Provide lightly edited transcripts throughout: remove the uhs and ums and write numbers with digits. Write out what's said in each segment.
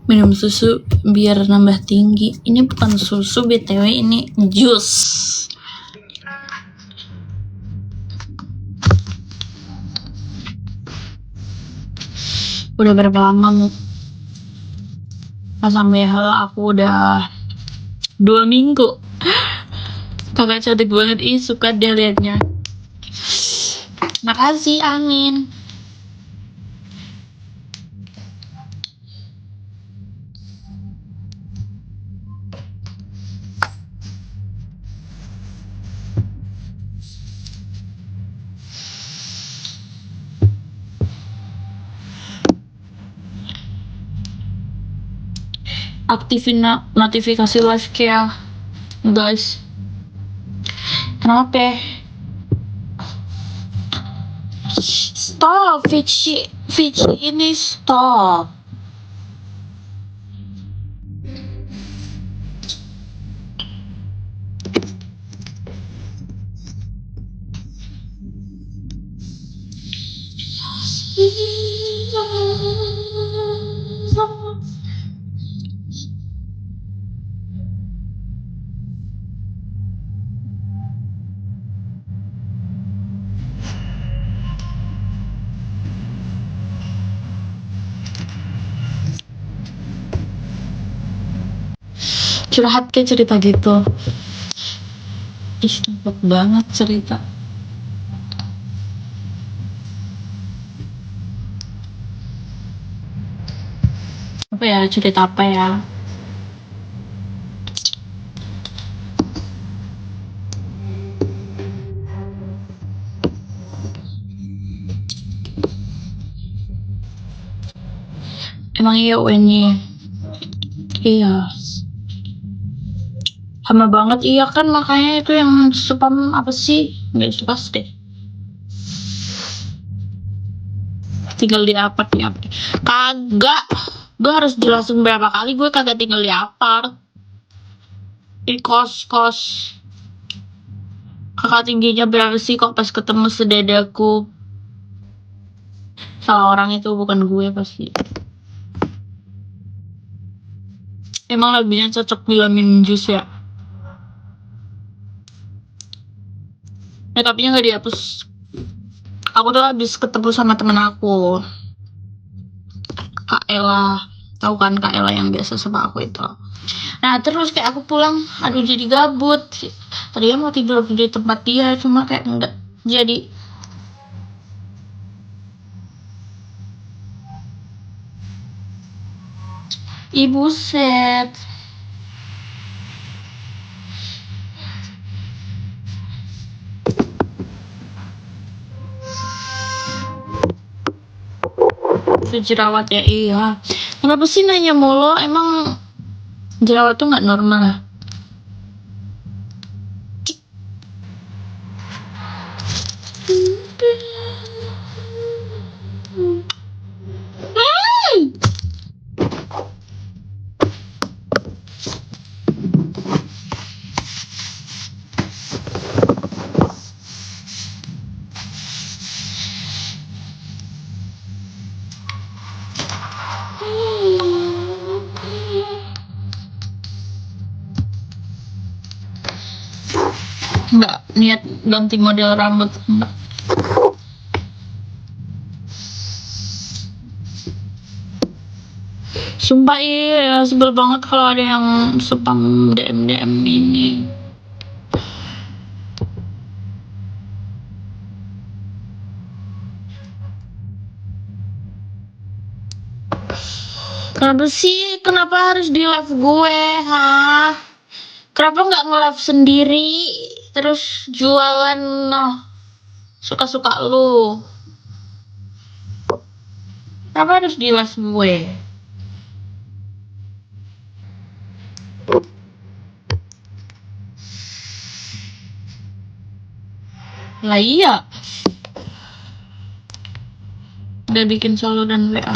minum susu biar nambah tinggi. Ini bukan susu BTW, ini jus. Udah berapa lama sampai hal aku udah 2 minggu. Kakak cantik banget, suka deh liatnya. Makasih, amin. Aktifin notifikasi live ya guys. Kenapa? Stop, Vici ini stop. Curhat kayak cerita gitu. Cepet banget cerita. Apa ya, cerita apa ya? Emang iya UN-nya? Iya. Sama banget, iya kan, makanya itu yang spam apa sih? Nggak suka deh. Tinggal di apart. Kagak. Gue harus jelasin berapa kali gue kagak tinggal di apart. Di kos. Kakak tingginya berapa sih kok pas ketemu sedadaku? Salah orang itu bukan gue pasti. Emang lagunya cocok bilamin jus ya? Tapi nggak dihapus. Aku tuh habis ketemu sama temen aku, Kak Ella. Tahu kan Kak Ella yang biasa sama aku itu. Nah terus kayak aku pulang, aduh jadi gabut. Tadinya mau tidur di tempat dia, cuma kayak enggak jadi. Ibu set. Itu jerawat ya, iya. Kenapa sih nanya mulu? Emang jerawat tuh nggak normal? Nggak niat ganti model rambut, enggak. Sumpah iya, sebel banget kalau ada yang spam DM ini. Kenapa sih? Kenapa harus di live gue, ha? Kenapa nggak nge-live sendiri? Terus jualan suka-suka lu. Kenapa harus di live gue? Lah iya. Udah bikin saluran WA.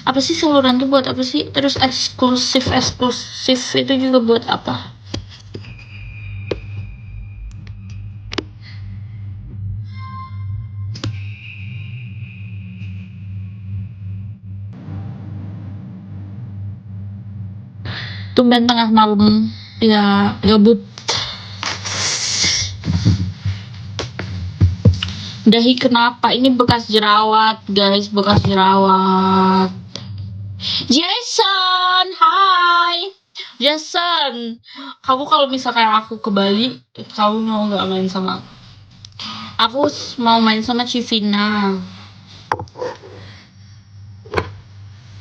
Apa sih saluran tuh buat apa sih? Terus eksklusif itu juga buat apa? Tumben tengah malam ya gabut. Dahi kenapa? Ini bekas jerawat, guys, bekas jerawat. Jason, hai. Jason, kamu kalau misalkan aku ke Bali, kamu mau nggak main sama aku? Aku mau main sama Civina.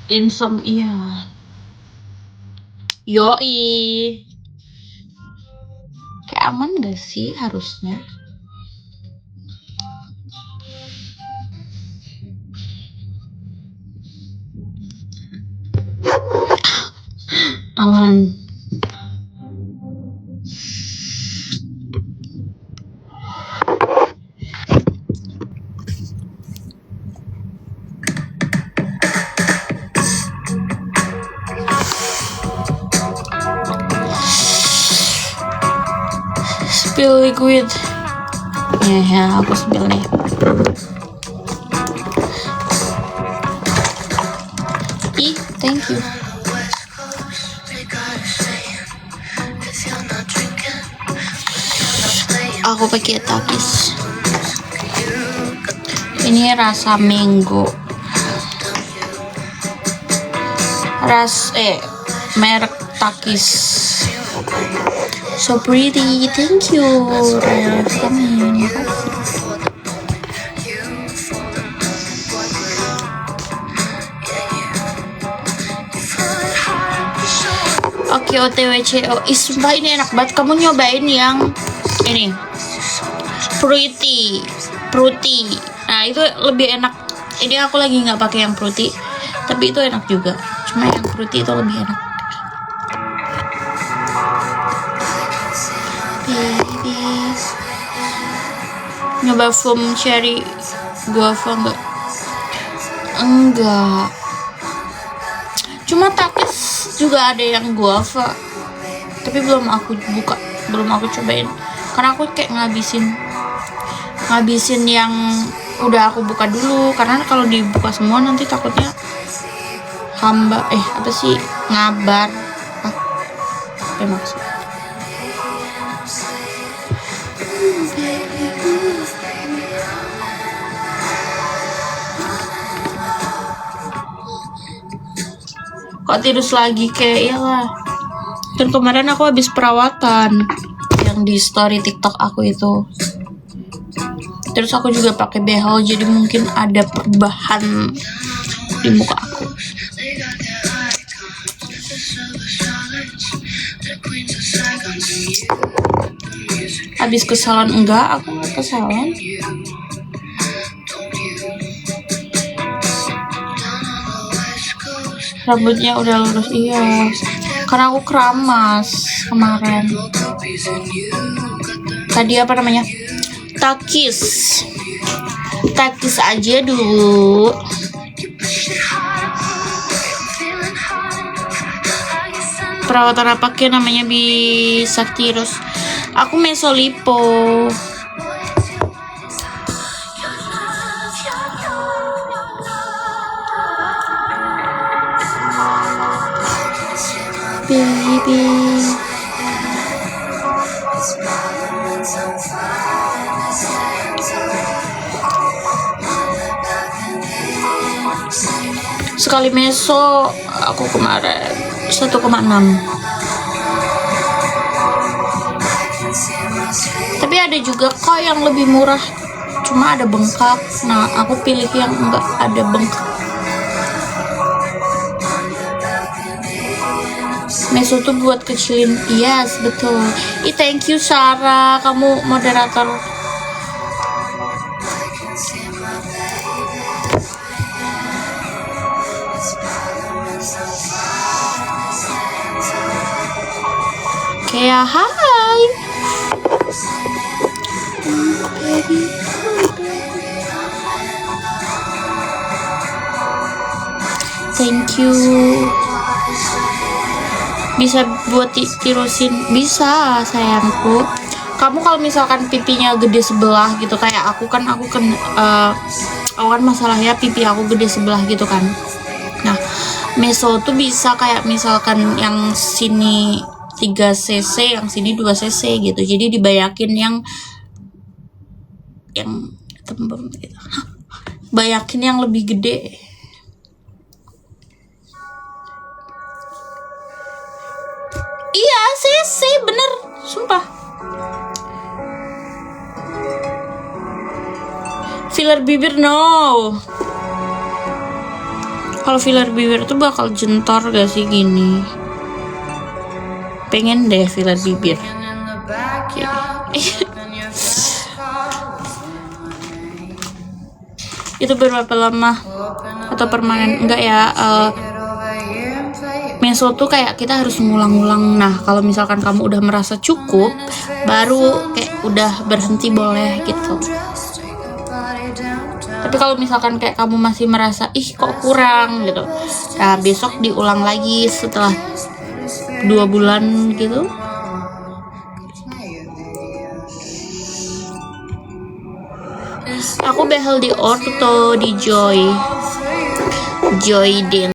Insom, iya. Yoi. Kayak aman gak sih harusnya? Aman. Spill liquid. Ya, aku spill nih. Ih, thank you. Aku pakai Takis. Ini rasa mango. Merek Takis. So pretty, thank you. Oke, OTWCO. Sumpah ini enak banget. Kamu nyobain yang ini. Fruity. Nah, itu lebih enak. Ini aku lagi nggak pakai yang fruity, tapi itu enak juga. Cuma yang fruity itu lebih enak. Nyoba foam cherry guava nggak? Enggak. Cuma Takis juga ada yang guava, tapi belum aku buka, belum aku cobain. Karena aku kayak ngabisin yang udah aku buka dulu. Karena kalau dibuka semua nanti takutnya ngabar. Apa maksud? Kok tirus lagi? Kayak iyalah. Dan kemarin aku habis perawatan yang di story TikTok aku itu. Terus aku juga pakai behel, jadi mungkin ada perubahan di muka aku. Habis ke salon? Enggak, aku nggak ke salon. Rambutnya udah lurus, iya. Karena aku keramas kemarin. Tadi apa namanya? Takis aja dulu. Perawatan apa ke namanya Bisaktiros? Aku mesolipo. Baby. Sekali meso aku kemarin 1,6. Tapi ada juga kok yang lebih murah, cuma ada bengkak. Nah, aku pilih yang enggak ada bengkak. Meso tuh buat kecilin. Yes, betul. Thank you Sarah, kamu moderator. Kayak hai. Thank you. Bisa buat tirusin? Bisa sayangku. Kamu kalau misalkan pipinya gede sebelah gitu kayak aku kan masalahnya pipi aku gede sebelah gitu kan. Nah, Meso tuh bisa kayak misalkan yang sini 3 cc, yang sini 2 cc gitu. Jadi dibayakin yang tembem gitu. Bayakin yang lebih gede. Iya, cc bener, sumpah. Filler bibir no. Kalau filler bibir tuh bakal jentor gak sih gini? Pengen deh filler bibir. Itu berapa lama? Atau permanen? Enggak ya. Meso tuh kayak kita harus ngulang-ngulang. Nah, kalau misalkan kamu udah merasa cukup, baru kayak udah berhenti boleh gitu. Tapi kalau misalkan kayak kamu masih merasa kok kurang gitu, nah besok diulang lagi setelah 2 bulan gitu. Aku behel di orto di Joy Den.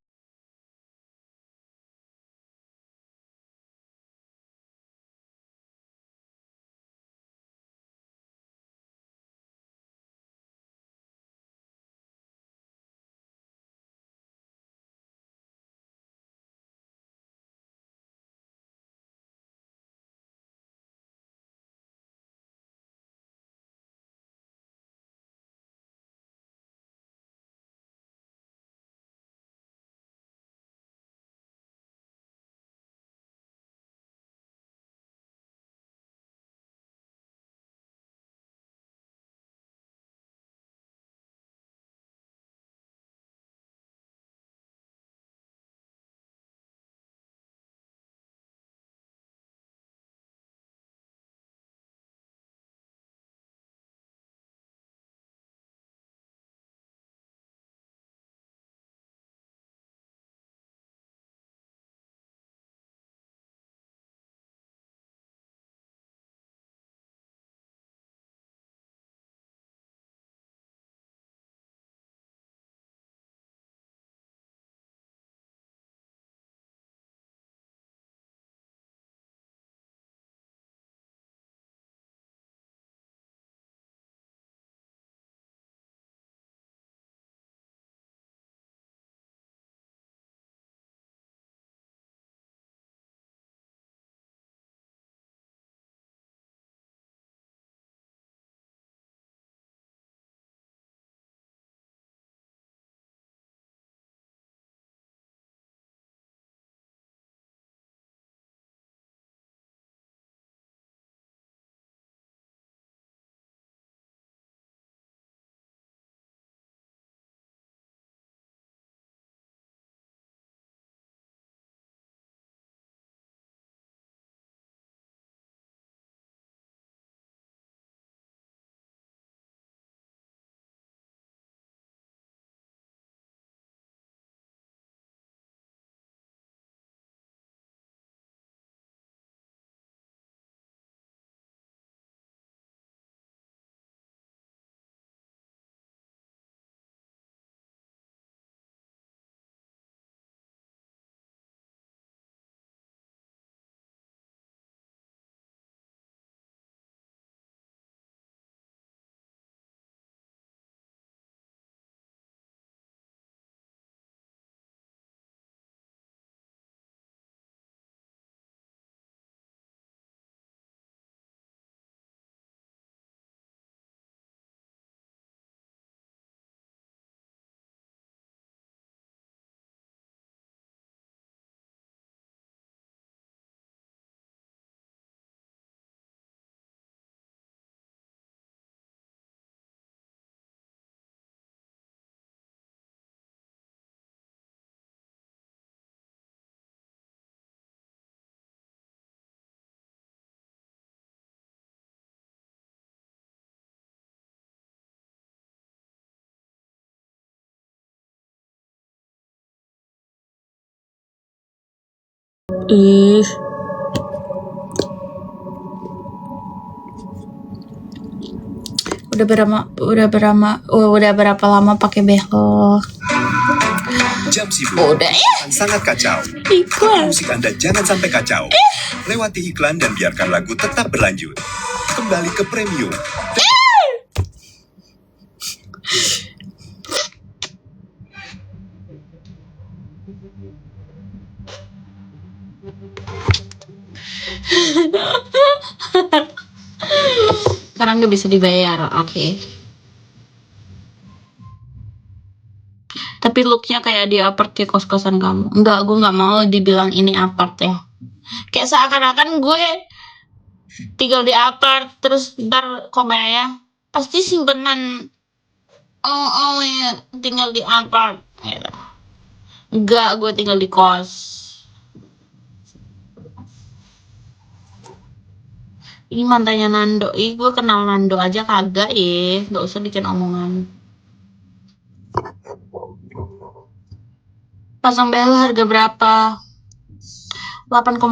Ih, udah berapa lama pakai behel? Jam sibuk Udah ya, akan sangat kacau. iklan. Musik Anda jangan sampai kacau. Lewati iklan dan biarkan lagu tetap berlanjut. Kembali ke premium. Sekarang nggak bisa dibayar, oke. Tapi looknya kayak di apart di kos-kosan kamu. Enggak, gue nggak mau dibilang ini apart ya. Kayak seakan-akan gue tinggal di apart, terus ntar komennya pasti simpenan. Oh ya, tinggal di apart. Gitu. Enggak, gue tinggal di kos. Ini mantannya Nando. Ih, gue kenal Nando aja kagak ya. Gak usah bikin omongan. Pasang behel harga berapa? 8,5.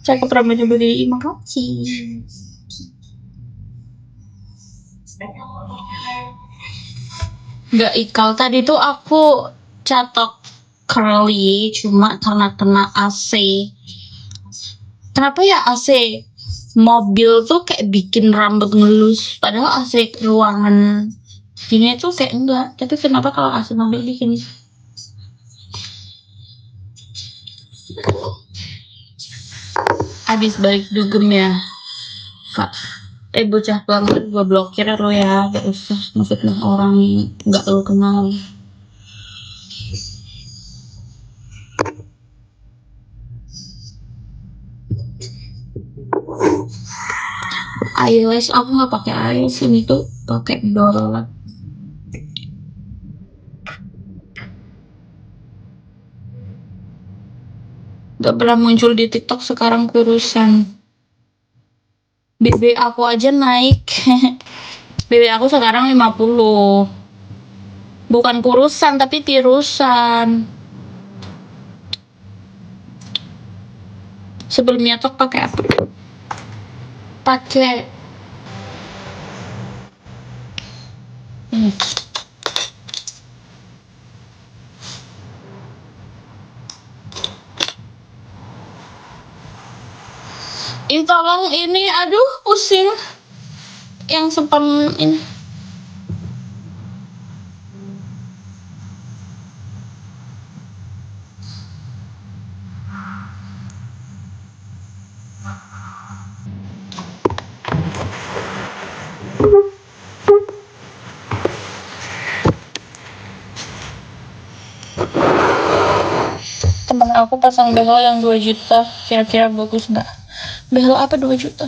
Cakep rambutnya beli. Makasih. Gak ikal. Tadi tuh aku catok curly cuma karena kena AC. Kenapa ya AC mobil tuh kayak bikin rambut ngelus, padahal AC ruangan ini tuh kayak enggak. Tapi kenapa kalau AC mobil bikin? Abis balik dugem ya, Kak. Bocah banget, gua blokir lo ya. Gak usah maksudnya orang nggak lo kenal. Eyelash aku nggak pakai eyelash, ini tuh pakai Dorot. Gak pernah muncul di TikTok, sekarang kurusan. BB aku aja naik. BB aku sekarang 50. Bukan kurusan tapi tirusan. Sebelumnya tuh pakai apa? Pakai ini, tolong ini, aduh pusing. Yang sempat ini. Temen aku pasang behel yang 2 juta, kira-kira bagus nggak? Behel apa 2 juta?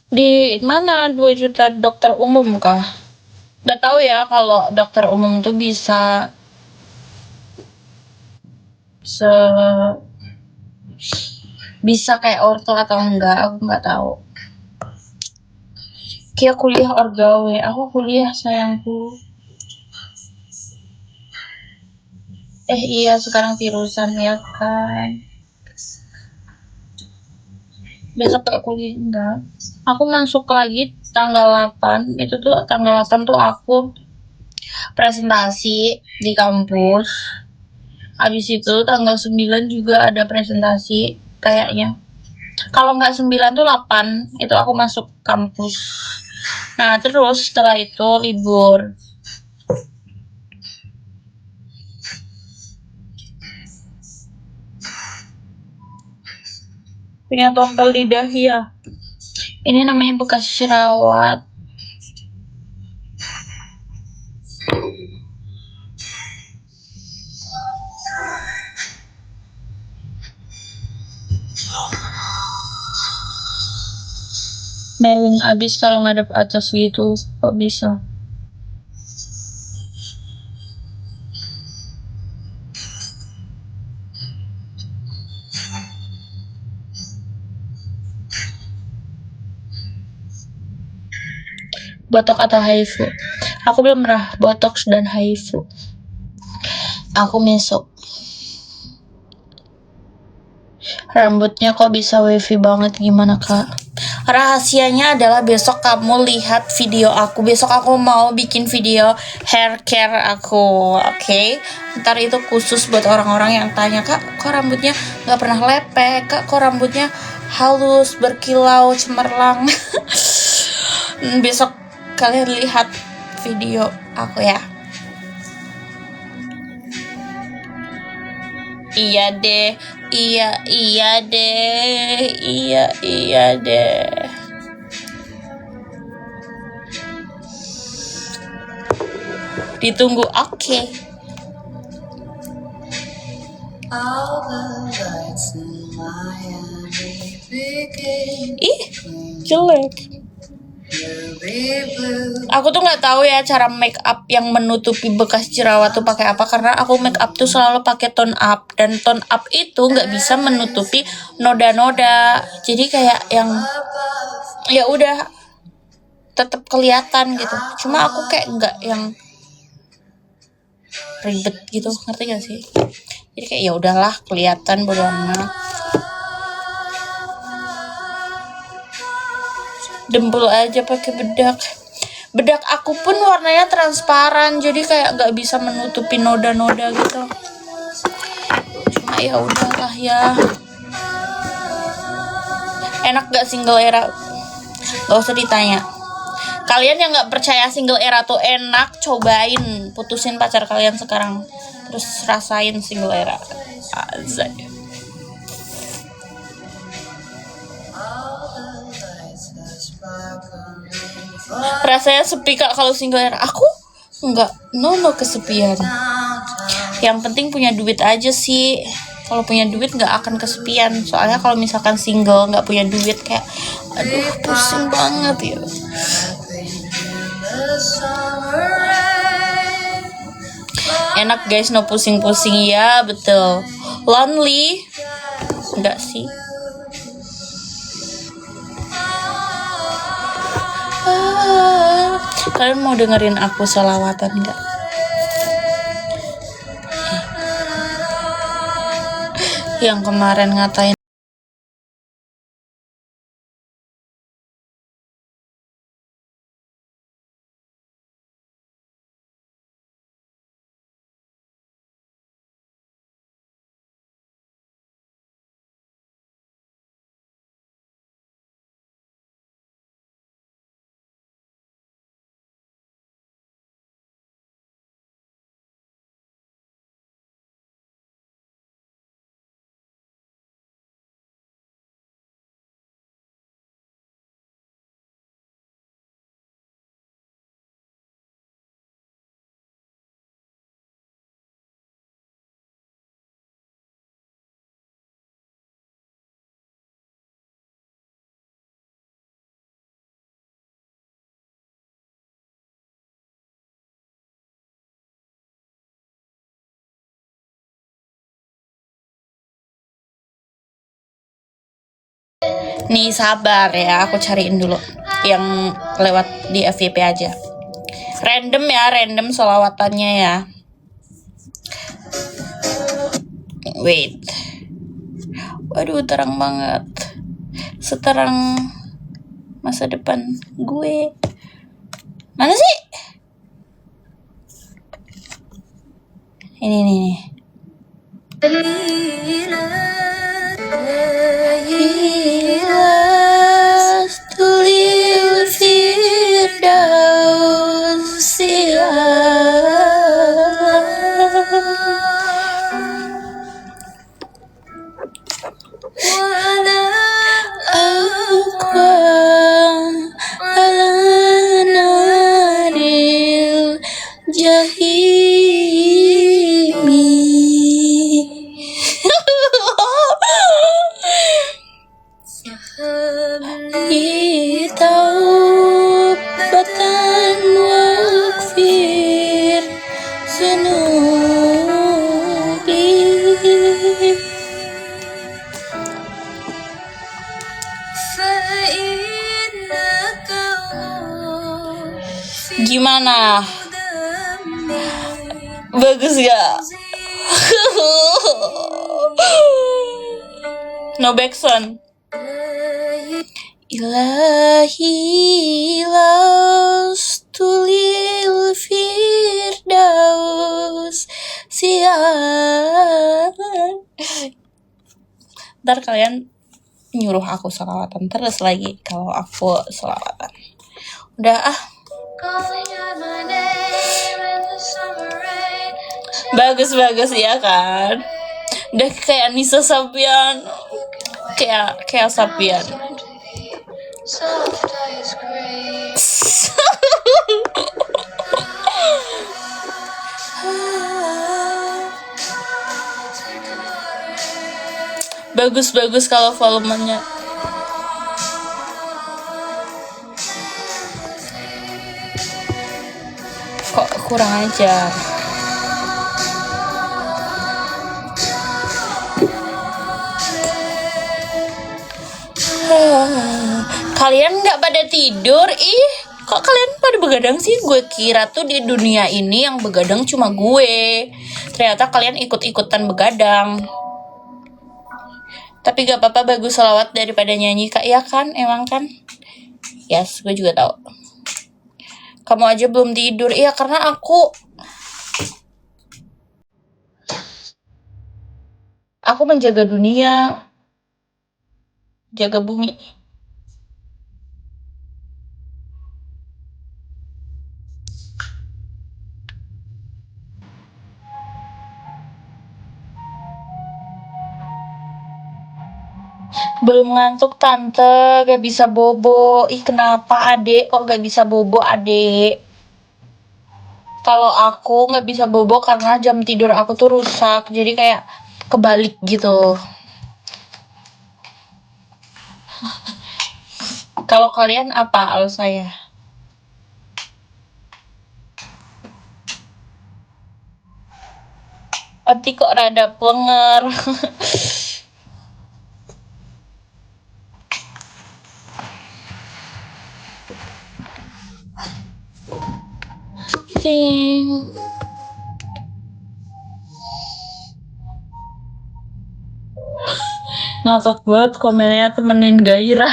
Di mana 2 juta? Dokter umum kah? Nggak tahu ya kalau dokter umum tuh bisa bisa kayak orto atau enggak, aku nggak tahu. Kia kuliah orgawe, aku kuliah sayangku. Iya sekarang tirusan ya kan. Besok gak kuliah enggak. Aku masuk lagi tanggal 8. Itu tuh tanggal 8 tuh aku presentasi di kampus. Habis itu tanggal 9 juga ada presentasi kayaknya. Kalau nggak 9 tuh 8 itu aku masuk kampus. Nah terus setelah itu libur. Punya tompel di dahi ya. Ini namanya bekas jerawat. Meleng abis kalau ngadep atas gitu, kok bisa? Botok atau HIFU? Aku belum pernah botox dan HIFU. Aku mesok. Rambutnya kok bisa wavy banget, gimana kak? Rahasianya adalah besok kamu lihat video aku. Besok aku mau bikin video hair care aku, oke? Ntar itu khusus buat orang-orang yang tanya, kak kok rambutnya nggak pernah lepek, kak kok rambutnya halus, berkilau, cemerlang. Besok kalian lihat video aku ya. Iya deh, iya deh, iya deh. Ditunggu, oke. Ih, jelek. Aku tuh nggak tahu ya cara make up yang menutupi bekas jerawat tuh pakai apa, karena aku make up tuh selalu pakai tone up, dan tone up itu nggak bisa menutupi noda-noda. Jadi kayak yang ya udah tetap kelihatan gitu. Cuma aku kayak nggak yang ribet gitu, ngerti gak sih? Jadi kayak ya udahlah, kelihatan bodo amat. Dempul aja pakai bedak. Bedak aku pun warnanya transparan, jadi kayak nggak bisa menutupi noda-noda gitu. Cuma ya udahlah ya. Enak gak single era? Gak usah ditanya. Kalian yang nggak percaya single era tuh enak, cobain, putusin pacar kalian sekarang, terus rasain single era. Azay. Rasanya sepi kak kalau single era. Aku nggak kesepian. Yang penting punya duit aja sih. Kalau punya duit nggak akan kesepian. Soalnya kalau misalkan single nggak punya duit, kayak aduh pusing banget ya. Enak guys, no pusing-pusing ya, betul. Lonely enggak sih? Kalian mau dengerin aku selawatan enggak? Yang kemarin ngatain nih, sabar ya, aku cariin dulu yang lewat di FYP aja. Random ya, random selawatannya ya. Wait. Waduh, terang banget. Seterang masa depan gue. Mana sih? Ini nih. Gimana? Bagus gak? No backsound. Ilahi tulil firdaus siang. Ntar kalian nyuruh aku sholawatan terus lagi kalau aku sholawatan. Udah ah. Bagus ya kan. Udah kayak Nisa Sabian. Kayak Sabian. Bagus kalau volumenya. Kok kurang aja. Kalian nggak pada tidur? Ih, kok kalian pada begadang sih? Gue kira tuh di dunia ini yang begadang cuma gue. Ternyata kalian ikut-ikutan begadang. Tapi gak apa-apa, bagus sholawat daripada nyanyi, Kak. Ya kan? Emang kan? Yes, gue juga tahu. Kamu aja belum tidur. Iya, karena aku menjaga dunia. Jaga bumi. Belum ngantuk tante, gak bisa bobo. Ih kenapa adek kok gak bisa bobo adek? Kalau aku gak bisa bobo karena jam tidur aku tuh rusak. Jadi kayak kebalik gitu. Kalau kalian apa alasannya? Oti kok rada plenger. Ting. Ngakak banget komennya temenin gairah.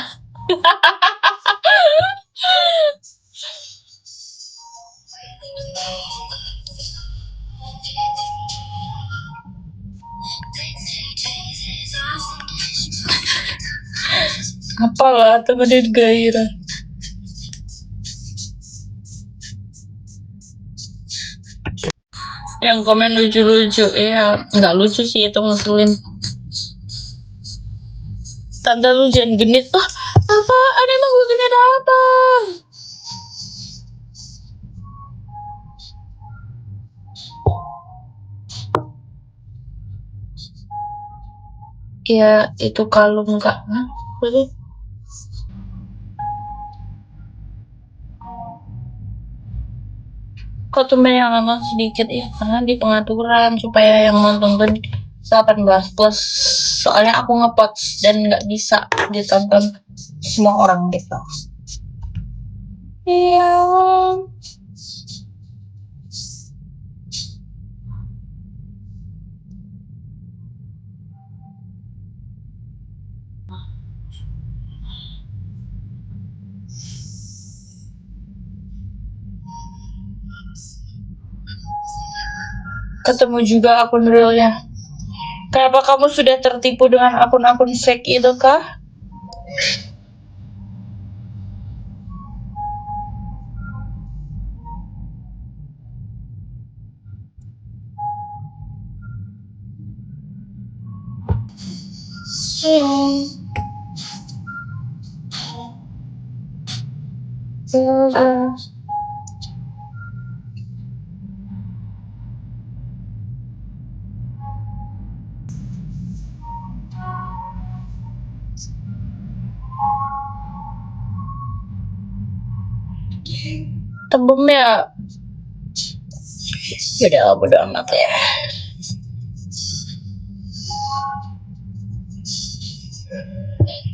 Apalah temenin gairah. Yang komen lucu-lucu, ya nggak lucu sih itu ngeselin. Tante lu jangan genit. Apaan emang gue genit apa? Ya itu kalung kak. Kok tumben yang nonton sedikit ya? Karena di pengaturan supaya yang nonton tuh 18 plus. Soalnya aku ngepost dan nggak bisa ditonton semua orang gitu. Iya. Ketemu juga akun realnya. Kenapa kamu sudah tertipu dengan akun-akun fake itu kah? Tembem ya. Udah bodo amat ya.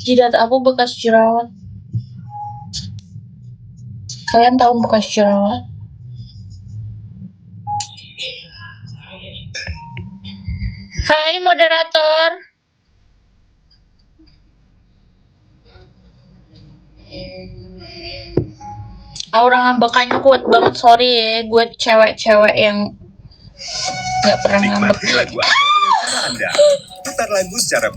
Jidat aku bekas jerawat. Kalian tahu bekas jerawat? Hai moderator. Aura ngambekannya kuat banget, sorry ya, gue cewek-cewek yang nggak pernah ngambek. Nikmati lagu Anda. Putar lagu secara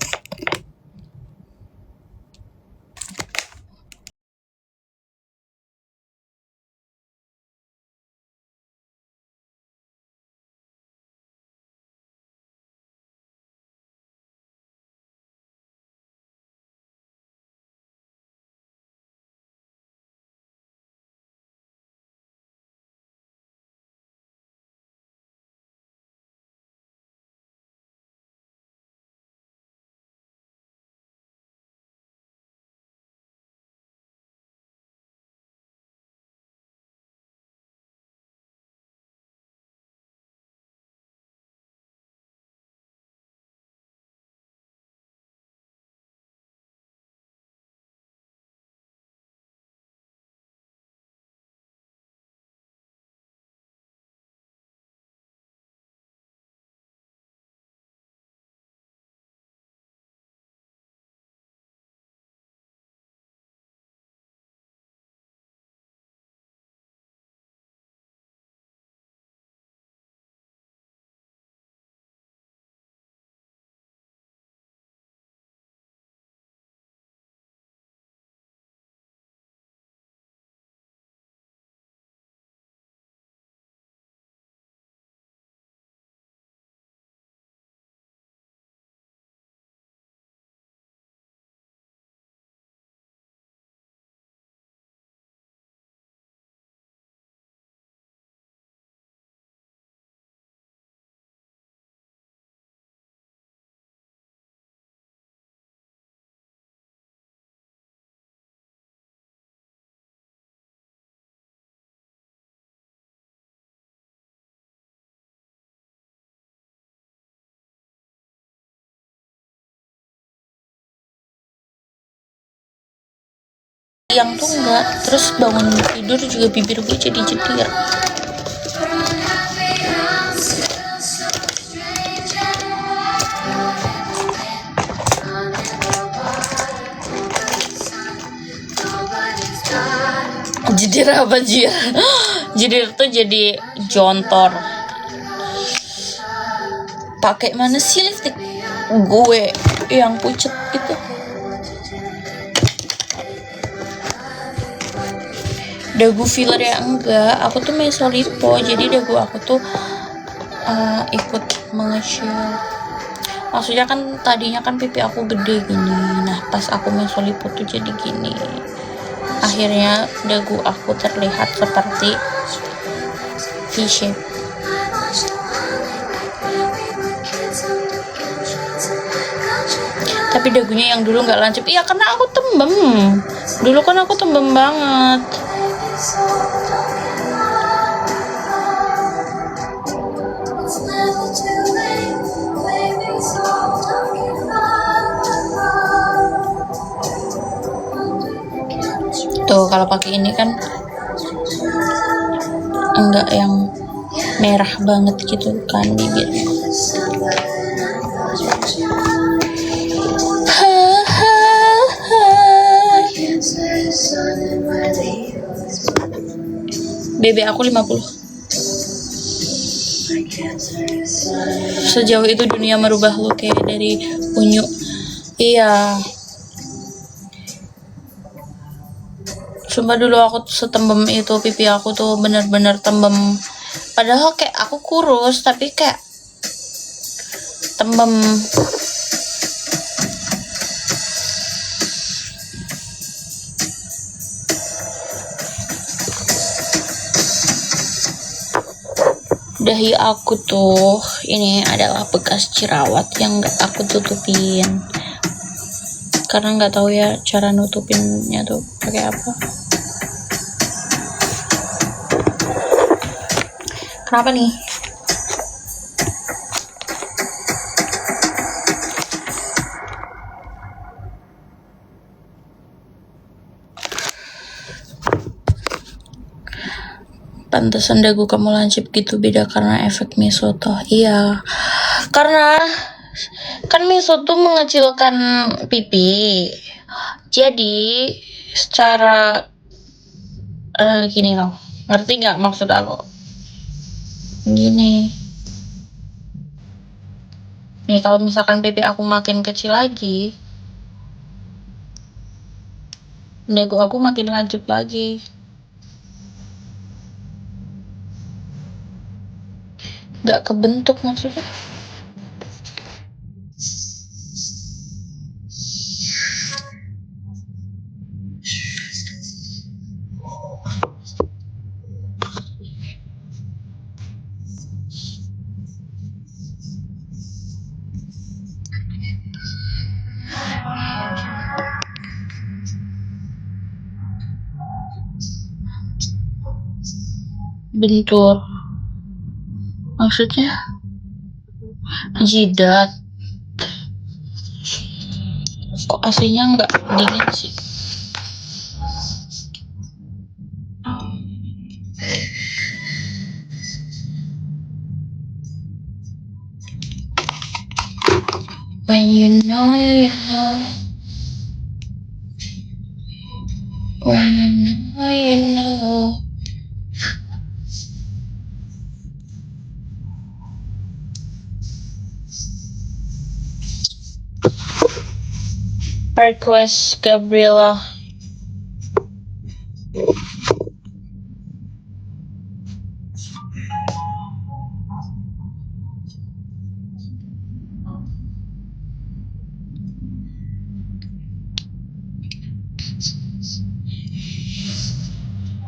Yang tuh enggak, terus bangun tidur juga bibir gue jadi jedir. Jedir apa jir? Jedir tuh jadi jontor. Pakai mana sih lipstick gue yang pucet gitu? Dagu filler ya enggak, aku tuh mesolipo, jadi dagu aku tuh ikut mengecil. Maksudnya kan tadinya kan pipi aku gede gini, nah pas aku mesolipo tuh jadi gini. Akhirnya dagu aku terlihat seperti V-shape. Tapi dagunya yang dulu nggak lancip. Iya karena aku tembem. Dulu kan aku tembem banget. Tuh kalau pakai ini kan enggak yang merah banget gitu kan bibirnya. BB aku 50. Sejauh itu dunia merubah lu kayak dari unyu. Iya. Sumpah dulu aku setembem itu, pipi aku tuh bener-bener tembem. Padahal kayak aku kurus tapi kayak tembem. Dahi aku tuh ini adalah bekas jerawat yang gak aku tutupin karena nggak tahu ya cara nutupinnya tuh pakai apa. Kenapa nih? Pantesan dagu kamu lancip gitu, beda karena efek miso toh. Iya, karena kan miso tuh mengecilkan pipi, Jadi secara gini loh, ngerti nggak maksud aku? Gini, nih kalau misalkan baby aku makin kecil lagi, nego aku makin lanjut lagi. Nggak kebentuk maksudnya. Bentur. Maksudnya jidat. Kok aslinya nggak dingin sih? When you know, you know. When you know, you know. Request Gabriela.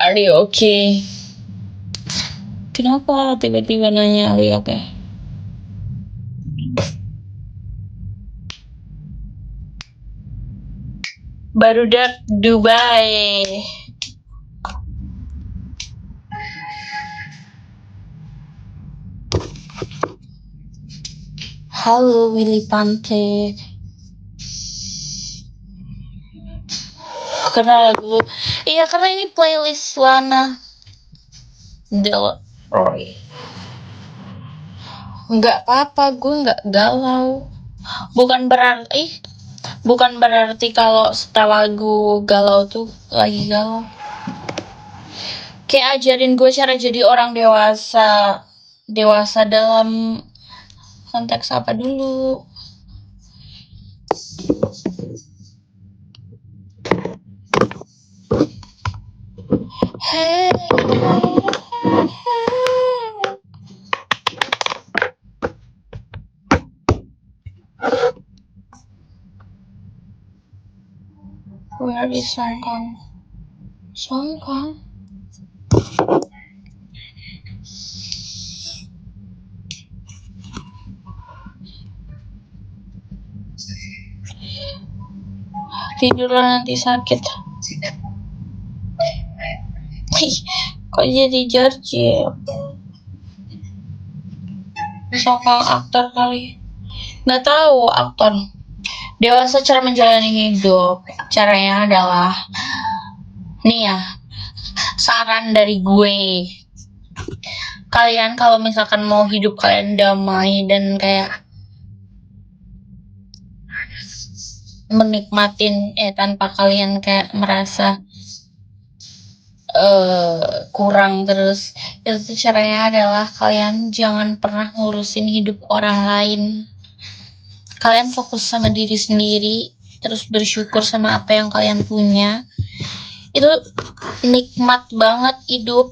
Are you okay? Kenapa tiba-tiba nanya are you okay? Barudak Dubai. Halo Willy Pante. Karena lagu, iya karena ini playlist Lana Del Roy. Nggak apa-apa, gue nggak galau. Bukan berarti kalau setel lagu galau tuh lagi galau. Kayak ajarin gue cara jadi orang dewasa. Dewasa dalam konteks apa dulu? Hey. Where is Songkang? Songkang? Tidur nanti sakit. Kok jadi George? Songkang aktor kali. Nggak tahu aktor. Dewasa cara menjalani hidup. Caranya adalah nih ya, saran dari gue. Kalian kalau misalkan mau hidup kalian damai dan kayak menikmatin tanpa kalian kayak merasa kurang terus, itu caranya adalah kalian jangan pernah ngurusin hidup orang lain. Kalian fokus sama diri sendiri, terus bersyukur sama apa yang kalian punya. Itu nikmat banget hidup.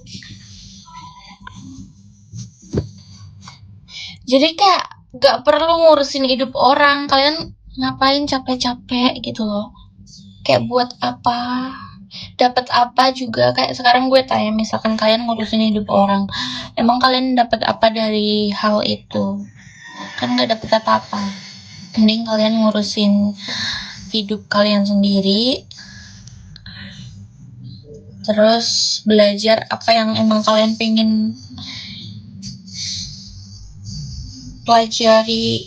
Jadi kayak gak perlu ngurusin hidup orang. Kalian ngapain capek-capek gitu loh. Kayak buat apa? Dapat apa juga. Kayak sekarang gue tanya, misalkan kalian ngurusin hidup orang, emang kalian dapat apa dari hal itu? Kan gak dapat apa-apa. Mending kalian ngurusin hidup kalian sendiri, terus belajar apa yang emang kalian pengen pelajari.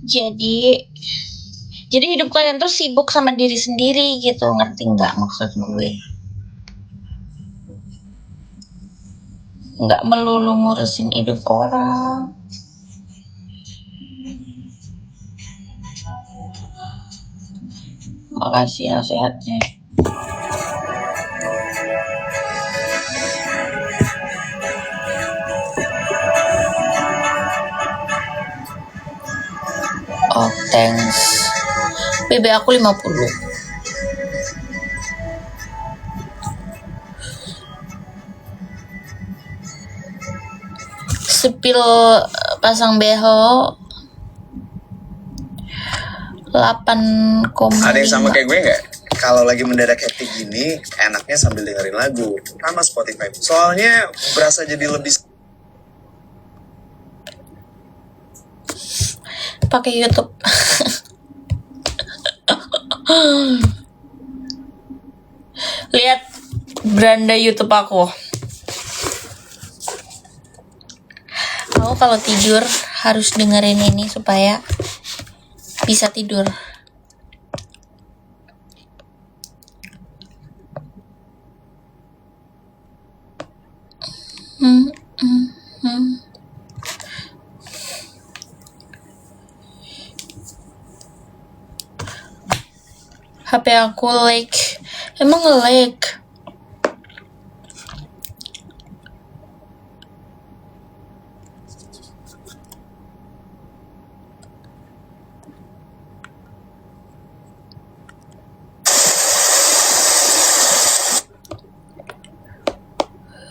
Jadi hidup kalian tuh sibuk sama diri sendiri gitu, ngerti nggak maksud gue? Nggak melulu ngurusin hidup orang. Makasih nasihatnya. Oh, thanks. BB aku 50. Sepil pasang beho 8,5. Ada yang sama kayak gue nggak? Kalau lagi mendadak hektik gini, enaknya sambil dengerin lagu sama Spotify. Soalnya berasa jadi lebih pakai YouTube. Lihat beranda YouTube aku. Aku kalau tidur harus dengerin ini supaya bisa tidur. HP aku lag. Emang nge-lag?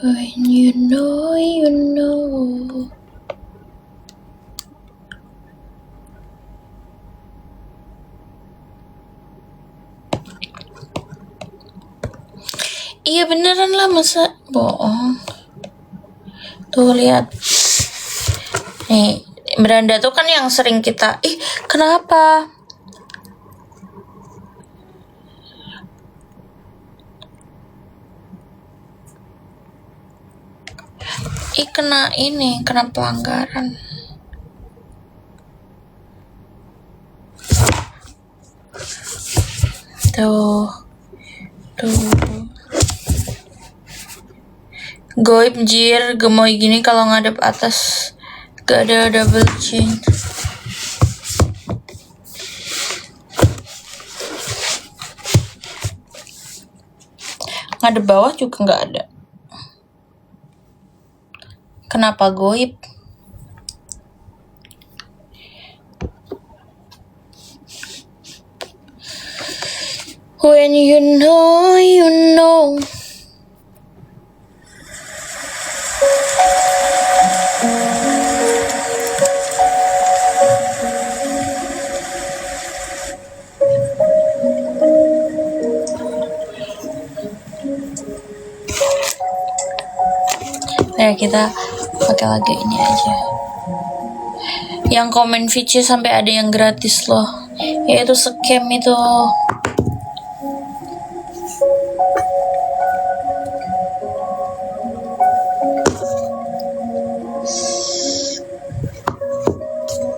When you know, you know. Iya beneran lah, masa bohong. Tuh lihat. Nih, beranda tuh kan yang sering kita, kenapa? Kena pelanggaran. Tuh. Goib jir, gemoy gini kalau ngadep atas gak ada double chin. Ngadep bawah juga gak ada. Kenapa goib? When you know, you know. Ya kita pakai lagu ini aja. Yang komen VC sampai ada yang gratis loh. Yaitu scam itu.